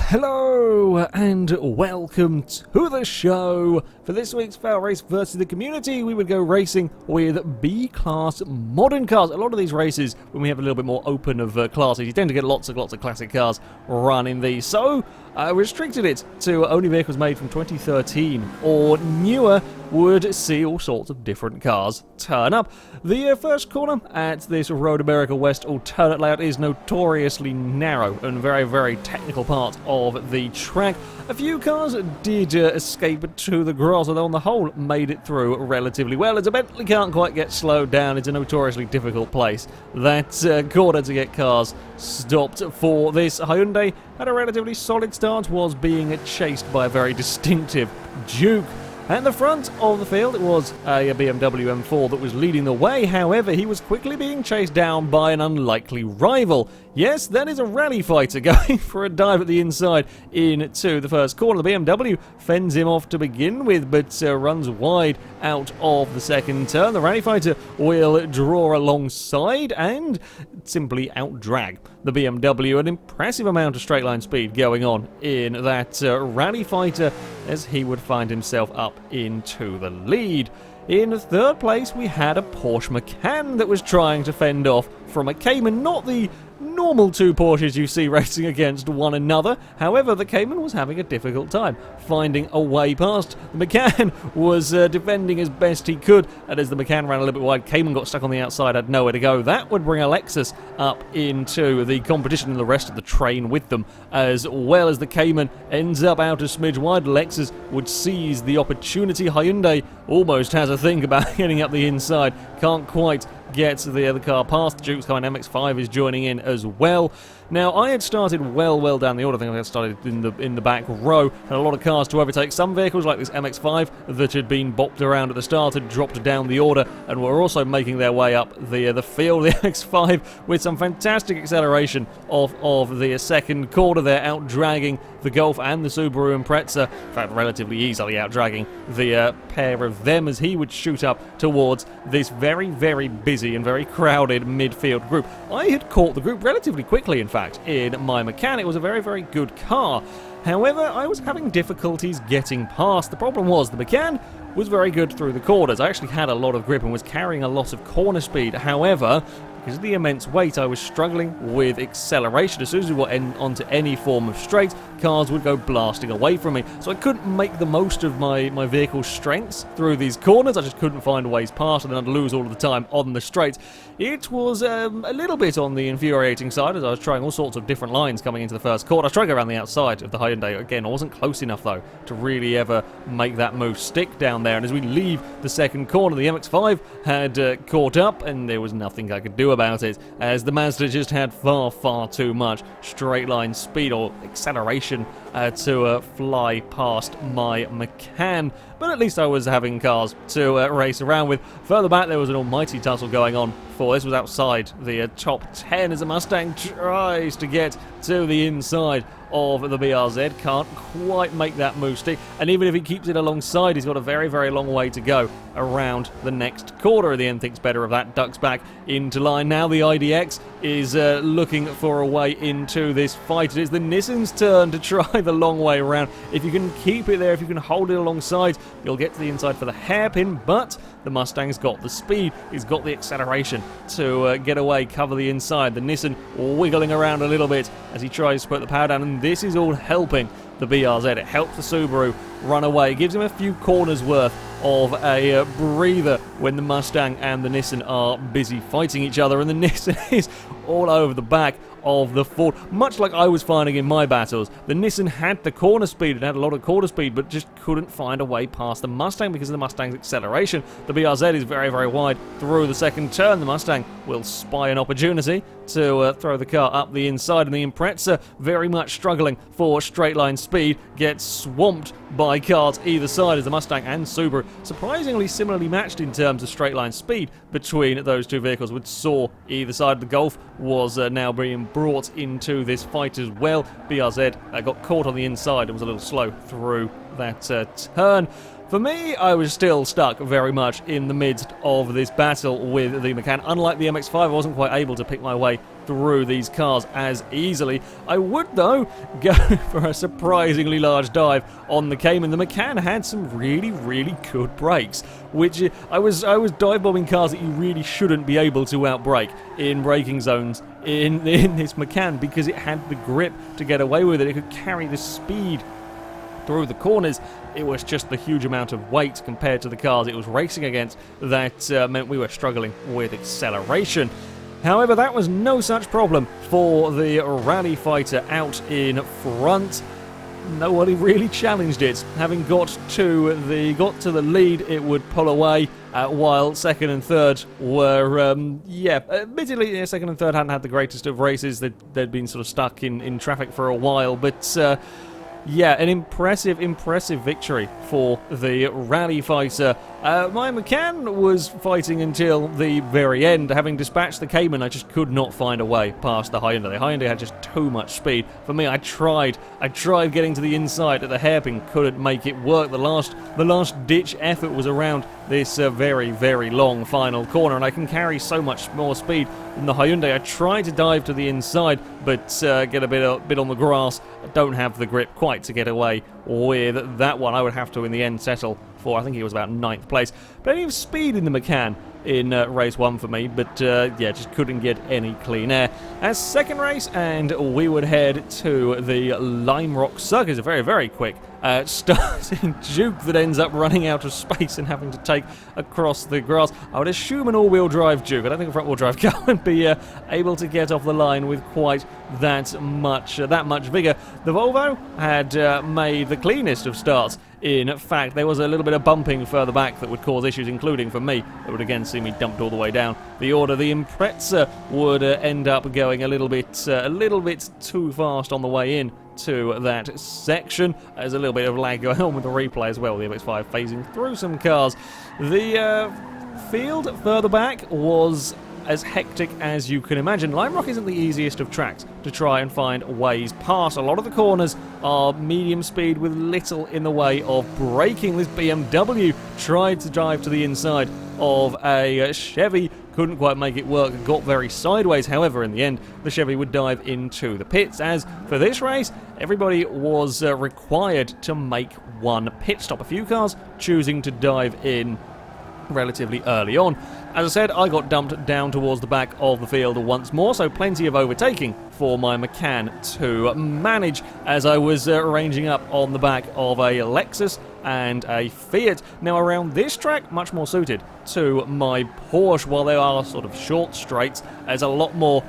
Hello and welcome to the show. For this week's FailRace versus the community, we would go racing with B-class modern cars. A lot of these races, when we have a little bit more open of classes, you tend to get lots of classic cars run in these. So I restricted it to only vehicles made from 2013 or newer would see all sorts of different cars turn up. The first corner at this Road America West alternate layout is notoriously narrow and very technical part of the track. A few cars did escape to the grass, although on the whole made it through relatively well, as a Bentley can't quite get slowed down. It's a notoriously difficult place. That corner to get cars stopped for this Hyundai had a relatively solid start, was being chased by a very distinctive Duke. At the front of the field, it was a BMW M4 that was leading the way. However, he was quickly being chased down by an unlikely rival. Yes, that is a rally fighter going for a dive at the inside into the first corner. The BMW fends him off to begin with, but runs wide out of the second turn. The rally fighter will draw alongside and simply outdrag the BMW. An impressive amount of straight line speed going on in that rally fighter as he would find himself up into the lead. In third place, we had a Porsche Macan that was trying to fend off from a Cayman, not the normal two Porsches you see racing against one another. However, the Cayman was having a difficult time finding a way past. The Macan was defending as best he could, and as the Macan ran a little bit wide, Cayman got stuck on the outside, had nowhere to go. That would bring a Lexus up into the competition and the rest of the train with them, as well as the Cayman ends up out a smidge wide. Lexus would seize the opportunity. Hyundai almost has a think about getting up the inside, can't quite get the other car past. Duke's car, MX-5 is joining in as well. Now, I had started well down the order. I think I had started in the back row. Had a lot of cars to overtake. Some vehicles, like this MX-5, that had been bopped around at the start, had dropped down the order and were also making their way up the field. The MX-5 with some fantastic acceleration of the second corner there, out-dragging the Golf and the Subaru Impreza. In fact, relatively easily out-dragging the pair of them as he would shoot up towards this very busy and very crowded midfield group. I had caught the group relatively quickly, in fact, in my Macan. It was a very good car. However, I was having difficulties getting past. The problem was the Macan was very good through the corners. I actually had a lot of grip and was carrying a lot of corner speed. However, because of the immense weight, I was struggling with acceleration. As soon as we got onto any form of straight, cars would go blasting away from me. So I couldn't make the most of my vehicle's strengths through these corners. I just couldn't find ways past, and then I'd lose all of the time on the straight. It was a little bit on the infuriating side, as I was trying all sorts of different lines coming into the first corner. I was trying to go around the outside of the Hyundai. Again, I wasn't close enough, though, to really ever make that move stick down there. And as we leave the second corner, the MX-5 had caught up, and there was nothing I could do about it, as the Mazda just had far too much straight line speed or acceleration to fly past my Macan. But at least I was having cars to race around with. Further back, there was an almighty tussle going on. This was outside the top 10 as the Mustang tries to get to the inside of the BRZ. Can't quite make that move stick, and even if he keeps it alongside, he's got a very long way to go around the next corner. The end thinks better of that, ducks back into line. Now the IDX is looking for a way into this fight. It is the Nissan's turn to try the long way around. If you can keep it there, if you can hold it alongside, you'll get to the inside for the hairpin, but the Mustang's got the speed, he's got the acceleration to get away, cover the inside. The Nissan wiggling around a little bit as he tries to put the power down, and this is all helping the BRZ. It helps the Subaru run away, gives him a few corners worth of a breather when the Mustang and the Nissan are busy fighting each other, and the Nissan is all over the back of the Ford, much like I was finding in my battles. The Nissan had the corner speed, it had a lot of corner speed, but just couldn't find a way past the Mustang because of the Mustang's acceleration. The BRZ is very wide through the second turn. The Mustang will spy an opportunity to throw the car up the inside, and the Impreza, very much struggling for straight line speed, gets swamped by cars either side as the Mustang and Subaru, surprisingly similarly matched in terms of straight line speed between those two vehicles, would soar either side. The Golf was now being brought into this fight as well. BRZ got caught on the inside and was a little slow through that turn. For me, I was still stuck very much in the midst of this battle with the Macan. Unlike the MX-5, I wasn't quite able to pick my way through these cars as easily. I would, though, go for a surprisingly large dive on the Cayman. The Macan had some really, really good brakes, which I was dive bombing cars that you really shouldn't be able to outbrake in braking zones in this Macan, because it had the grip to get away with it. It could carry the speed through the corners. It was just the huge amount of weight compared to the cars it was racing against that meant we were struggling with acceleration. However, that was no such problem for the Rally Fighter out in front. Nobody really challenged it. Having got to the lead, it would pull away, while second and third were, admittedly, second and third hadn't had the greatest of races. They'd been sort of stuck in traffic for a while, but yeah, an impressive victory for the Rally Fighter. My Macan was fighting until the very end. Having dispatched the Cayman, I just could not find a way past the Hyundai. The Hyundai had just too much speed. For me, I tried getting to the inside at the hairpin, couldn't make it work. The last ditch effort was around this very, very long final corner, and I can carry so much more speed than the Hyundai. I tried to dive to the inside, but get a bit on the grass. I don't have the grip quite to get away with that one. I would have to, in the end, settle for, I think it was about 9th place. Plenty of speed in the Macan in race 1 for me, but yeah, just couldn't get any clean air. As second race, and we would head to the Lime Rock Circus, a very, very quick starting Duke that ends up running out of space and having to take across the grass. I would assume an all-wheel drive Duke. I don't think a front-wheel drive car would be able to get off the line with quite that much vigor. The Volvo had made the cleanest of starts. In fact, there was a little bit of bumping further back that would cause issues, including for me. That would again see me dumped all the way down the order. The Impreza would end up going a little bit too fast on the way in to that section. There's a little bit of lag going on with the replay as well. The MX-5 phasing through some cars. The field further back was as hectic as you can imagine. Lime Rock isn't the easiest of tracks to try and find ways past. A lot of the corners are medium speed with little in the way of braking. This BMW tried to drive to the inside of a Chevy, couldn't quite make it work, got very sideways. However, in the end, the Chevy would dive into the pits. As for this race, everybody was required to make one pit stop. A few cars choosing to dive in relatively early on. As I said, I got dumped down towards the back of the field once more, so plenty of overtaking for my Macan to manage as I was ranging up on the back of a Lexus and a Fiat. Now around this track, much more suited to my Porsche. While there are sort of short straights, there's a lot more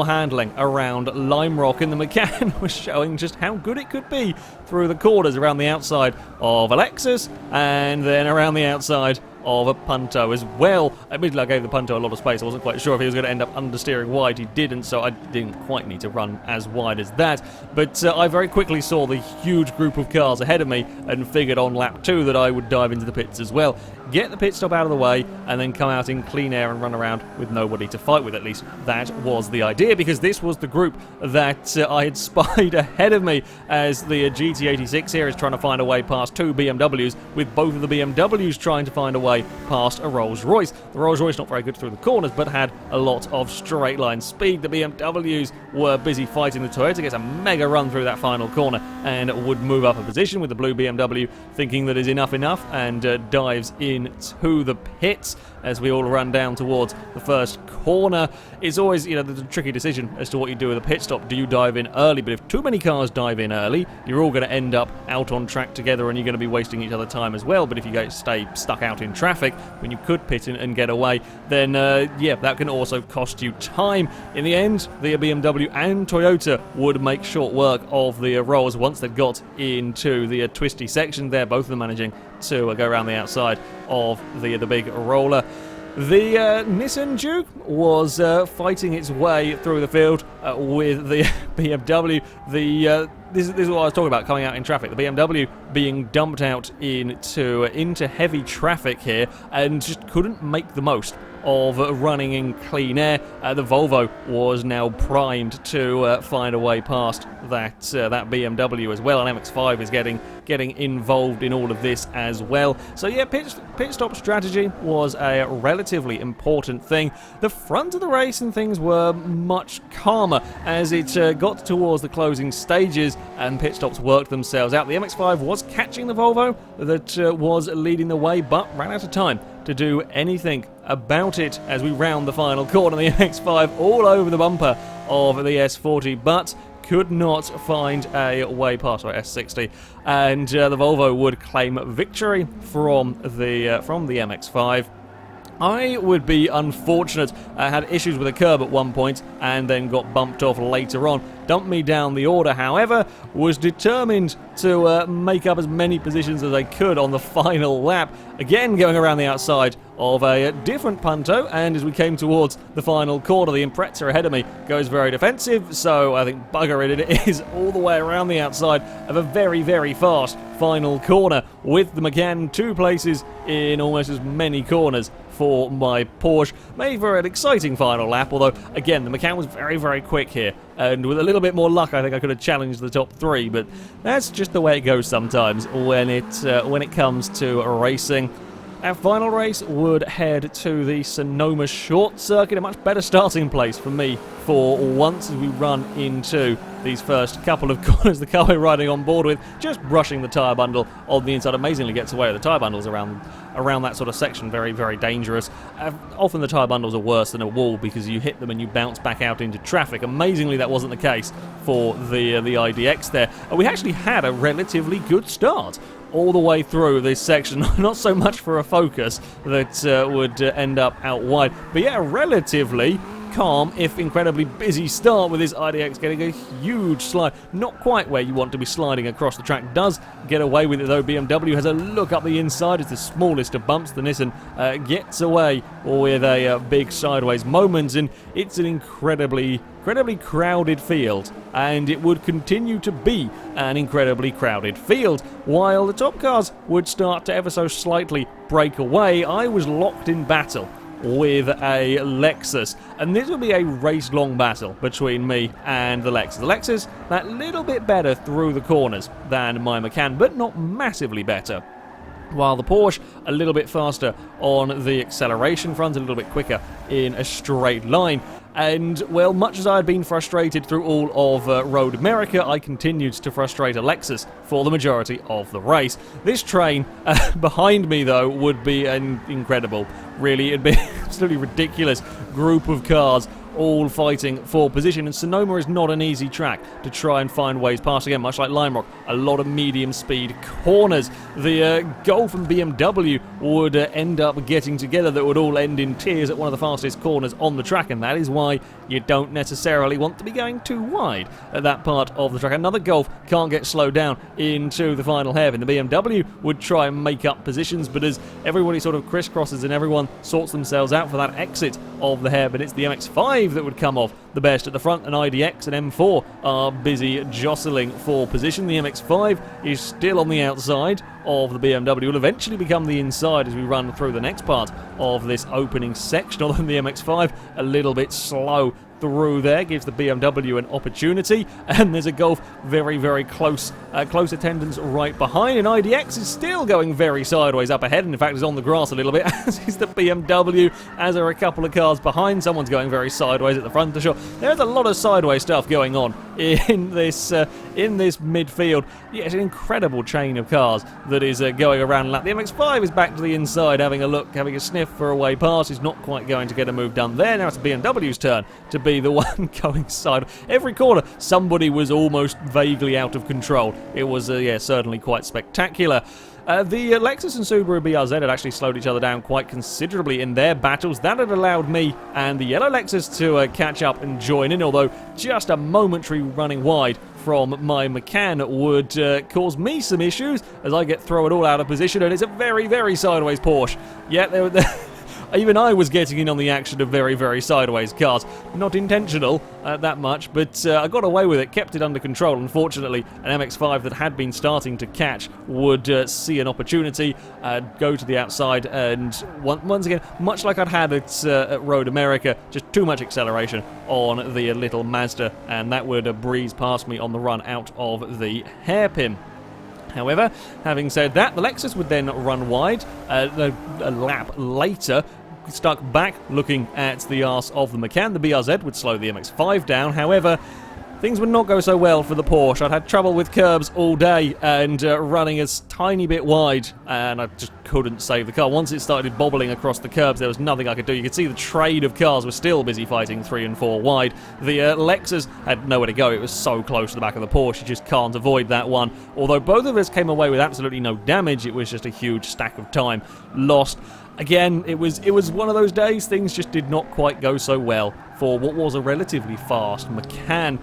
handling around Lime Rock, and the Macan was showing just how good it could be through the corners around the outside of a Lexus and then around the outside of a Punto as well. Admittedly, I gave the Punto a lot of space. I wasn't quite sure if he was going to end up understeering wide. He didn't, so I didn't quite need to run as wide as that. But I very quickly saw the huge group of cars ahead of me and figured on lap 2 that I would dive into the pits as well. Get the pit stop out of the way and then come out in clean air and run around with nobody to fight with. At least that was the idea, because this was the group that I had spied ahead of me, as the GT86 here is trying to find a way past 2 BMWs, with both of the BMWs trying to find a way past a Rolls-Royce. The Rolls-Royce not very good through the corners, but had a lot of straight line speed. The BMWs were busy fighting. The Toyota gets a mega run through that final corner and would move up a position, with the blue BMW thinking that is enough and dives into the pits as we all run down towards the first corner. It's always, the tricky decision as to what you do with a pit stop. Do you dive in early? But if too many cars dive in early, you're all going to end up out on track together and you're going to be wasting each other's time as well. But if you stay stuck out in traffic when you could pit in and get away, then that can also cost you time. In the end, the BMW and Toyota would make short work of the Rolls once they got into the twisty section there, both of them managing to go around the outside of the big roller. The Nissan Duke was fighting its way through the field with the BMW. This is what I was talking about, coming out in traffic. The BMW being dumped out into heavy traffic here and just couldn't make the most of running in clean air. The Volvo was now primed to find a way past that BMW as well, and MX-5 is getting involved in all of this as well. So yeah, pit stop strategy was a relatively important thing. The front of the race and things were much calmer as it got towards the closing stages and pit stops worked themselves out. The MX-5 was catching the Volvo that was leading the way, but ran out of time to do anything about it as we round the final corner. The MX-5 all over the bumper of the S40, but could not find a way past, or S60, and the Volvo would claim victory from the MX-5. I would be unfortunate. I had issues with a curb at one point and then got bumped off later on. Dumped me down the order, however, was determined to make up as many positions as I could on the final lap. Again, going around the outside of a different Punto, and as we came towards the final corner, the Impreza ahead of me goes very defensive, so I think bugger it is all the way around the outside of a very, very fast final corner, with the Macan 2 places in almost as many corners for my Porsche. Made for an exciting final lap, although, again, the Macan was very, very quick here, and with a little bit more luck, I think I could have challenged the top 3, but that's just the way it goes sometimes when it comes to racing. Our final race would head to the Sonoma Short Circuit, a much better starting place for me for once as we run into these first couple of corners. The car we're riding on board with just brushing the tyre bundle on the inside. Amazingly gets away with the tyre bundles around that sort of section. Very, very dangerous. Often the tyre bundles are worse than a wall because you hit them and you bounce back out into traffic. Amazingly, that wasn't the case for the IDX there. We actually had a relatively good start all the way through this section. Not so much for a Focus that would end up out wide, but yeah, relatively calm, if incredibly busy start with this IDX getting a huge slide. Not quite where you want to be sliding across the track. Does get away with it though. BMW has a look up the inside. It's the smallest of bumps. The Nissan gets away with a big sideways moment, and it's an incredibly crowded field, and it would continue to be an incredibly crowded field. While the top cars would start to ever so slightly break away, I was locked in battle with a Lexus, and this will be a race-long battle between me and the Lexus. The Lexus, that little bit better through the corners than my Macan, but not massively better. While the Porsche, a little bit faster on the acceleration front, a little bit quicker in a straight line. And, well, much as I had been frustrated through all of Road America, I continued to frustrate a Lexus for the majority of the race. This train behind me, though, would be incredible. Really, it'd be an absolutely ridiculous group of cars all fighting for position, and Sonoma is not an easy track to try and find ways past. Again, much like Lime Rock, a lot of medium speed corners. The Golf and BMW would end up getting together. That would all end in tears at one of the fastest corners on the track, and that is why you don't necessarily want to be going too wide at that part of the track. Another Golf can't get slowed down into the final hairpin. The BMW would try and make up positions, but as everybody sort of crisscrosses and everyone sorts themselves out for that exit of the hairpin, it's the MX-5 that would come off the best at the front, and IDX and M4 are busy jostling for position. The MX-5 is still on the outside of the BMW, will eventually become the inside as we run through the next part of this opening section, although the MX-5 a little bit slow through there, gives the BMW an opportunity, and there's a Golf very, very close attendance right behind, and IDX is still going very sideways up ahead, and in fact is on the grass a little bit, as is the BMW, as are a couple of cars behind. Someone's going very sideways at the front, for sure. There's a lot of sideways stuff going on in this midfield. Yeah, it's an incredible chain of cars that is going around. The MX-5 is back to the inside, having a look, having a sniff for a way past. He's not quite going to get a move done there. Now it's BMW's turn to be the one going side. Every corner, somebody was almost vaguely out of control. It was, certainly quite spectacular. The Lexus and Subaru BRZ had actually slowed each other down quite considerably in their battles. That had allowed me and the yellow Lexus to catch up and join in, although just a momentary running wide from my Macan would cause me some issues as I get thrown all out of position, and it's a very, very sideways Porsche. Yeah, even I was getting in on the action of very, very sideways cars. Not intentional that much, but I got away with it, kept it under control. Unfortunately, an MX-5 that had been starting to catch would see an opportunity, go to the outside, and once again, much like I'd had at Road America, just too much acceleration on the little Mazda, and that would breeze past me on the run out of the hairpin. However, having said that, the Lexus would then run wide a lap later, stuck back looking at the arse of the Macan. The BRZ would slow the MX-5 down. However, things would not go so well for the Porsche. I'd had trouble with curbs all day and running a tiny bit wide, and I just couldn't save the car. Once it started bobbling across the curbs, there was nothing I could do. You could see the trade of cars were still busy fighting 3 and 4 wide. The Lexus had nowhere to go. It was so close to the back of the Porsche, you just can't avoid that one. Although both of us came away with absolutely no damage, it was just a huge stack of time lost. Again, it was one of those days, things just did not quite go so well for what was a relatively fast Macan.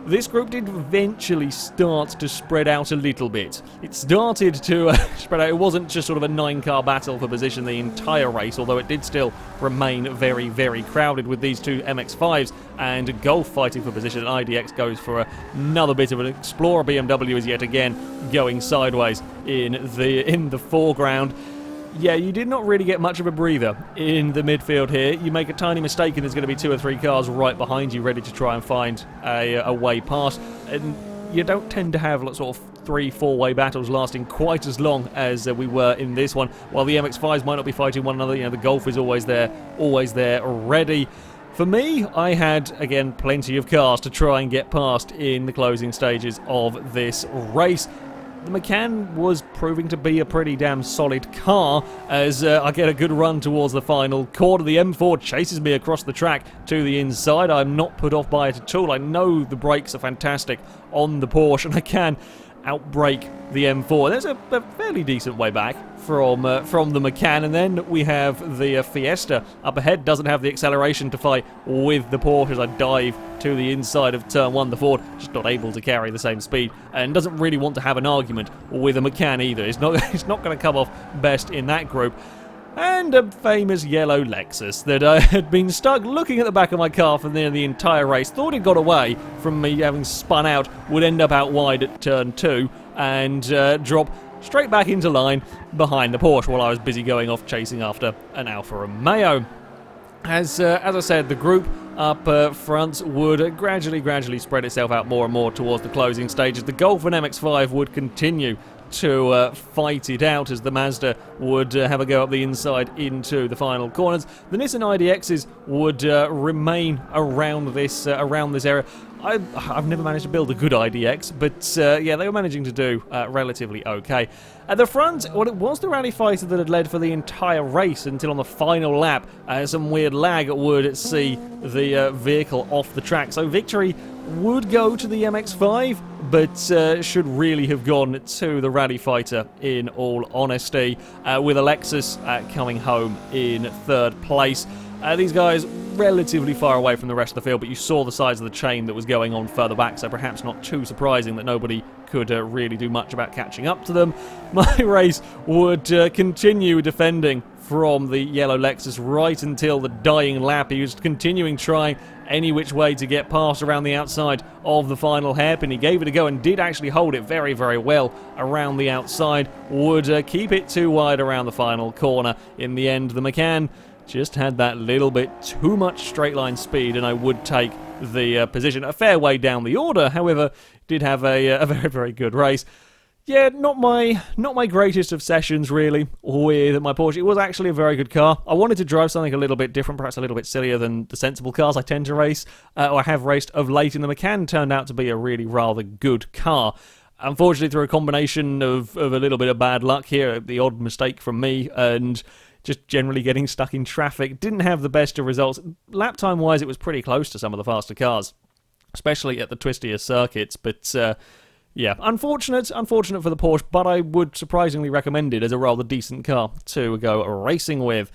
This group did eventually start to spread out a little bit. It started to spread out. It wasn't just sort of a 9-car battle for position the entire race, although it did still remain very, very crowded with these two MX-5s and Golf fighting for position. And IDX goes for another bit of an Explorer. BMW is yet again going sideways in the foreground. Yeah, you did not really get much of a breather in the midfield here. You make a tiny mistake and there's going to be 2 or 3 cars right behind you ready to try and find a way past. And you don't tend to have sort of 3-4-way battles lasting quite as long as we were in this one. While the MX-5s might not be fighting one another, the Golf is always there ready. For me, I had, again, plenty of cars to try and get past in the closing stages of this race. The Macan was proving to be a pretty damn solid car as I get a good run towards the final corner. The M4 chases me across the track to the inside. I'm not put off by it at all. I know the brakes are fantastic on the Porsche and I can outbrake the M4. There's a fairly decent way back from the Macan, and then we have the Fiesta up ahead. Doesn't have the acceleration to fight with the Porsche as I dive to the inside of turn 1. The Ford just not able to carry the same speed and doesn't really want to have an argument with a Macan either. It's not going to come off best in that group. And a famous yellow Lexus that I had been stuck looking at the back of my car for nearly the entire race. Thought it got away from me having spun out, would end up out wide at turn 2 and drop straight back into line behind the Porsche while I was busy going off chasing after an Alfa Romeo. As I said, the group up front would gradually spread itself out more and more towards the closing stages. The Golf and MX-5 would continue to fight it out as the Mazda would have a go up the inside into the final corners. The Nissan IDXs would remain around this area. I've never managed to build a good IDX, but yeah, they were managing to do relatively okay. At the front, well, it was the Rally Fighter that had led for the entire race until on the final lap, some weird lag would see the vehicle off the track. So victory would go to the MX-5, but should really have gone to the Rally Fighter in all honesty, with a Lexus coming home in 3rd place. These guys relatively far away from the rest of the field, but you saw the size of the chain that was going on further back, so perhaps not too surprising that nobody could really do much about catching up to them. My race would continue defending from the yellow Lexus right until the dying lap. He was continuing trying any which way to get past around the outside of the final hairpin. He gave it a go and did actually hold it very, very well around the outside. Would keep it too wide around the final corner. In the end, the Macan just had that little bit too much straight line speed, and I would take the position a fair way down the order. However, did have a very, very good race. Yeah, not my greatest of sessions, really, with my Porsche. It was actually a very good car. I wanted to drive something a little bit different, perhaps a little bit sillier than the sensible cars I tend to race, or have raced of late, and the Macan turned out to be a really rather good car. Unfortunately, through a combination of a little bit of bad luck here, the odd mistake from me, and just generally getting stuck in traffic, didn't have the best of results. Lap time-wise, it was pretty close to some of the faster cars, especially at the twistier circuits, but yeah, unfortunate for the Porsche, but I would surprisingly recommend it as a rather decent car to go racing with.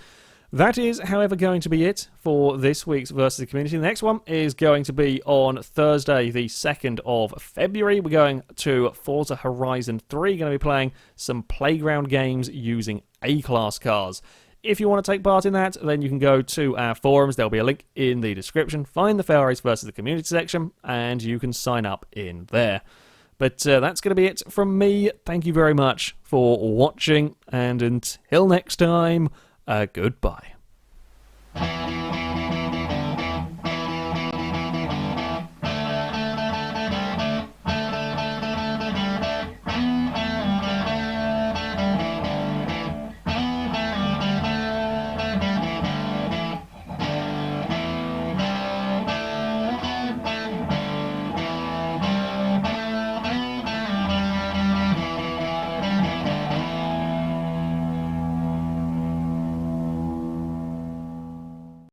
That is, however, going to be it for this week's Versus the Community. The next one is going to be on Thursday, the 2nd of February. We're going to Forza Horizon 3, going to be playing some playground games using A-Class cars. if you want to take part in that, then you can go to our forums. There'll be a link in the description. Find the FailRace versus the community section, and you can sign up in there. But that's going to be it from me. Thank you very much for watching, and until next time, goodbye.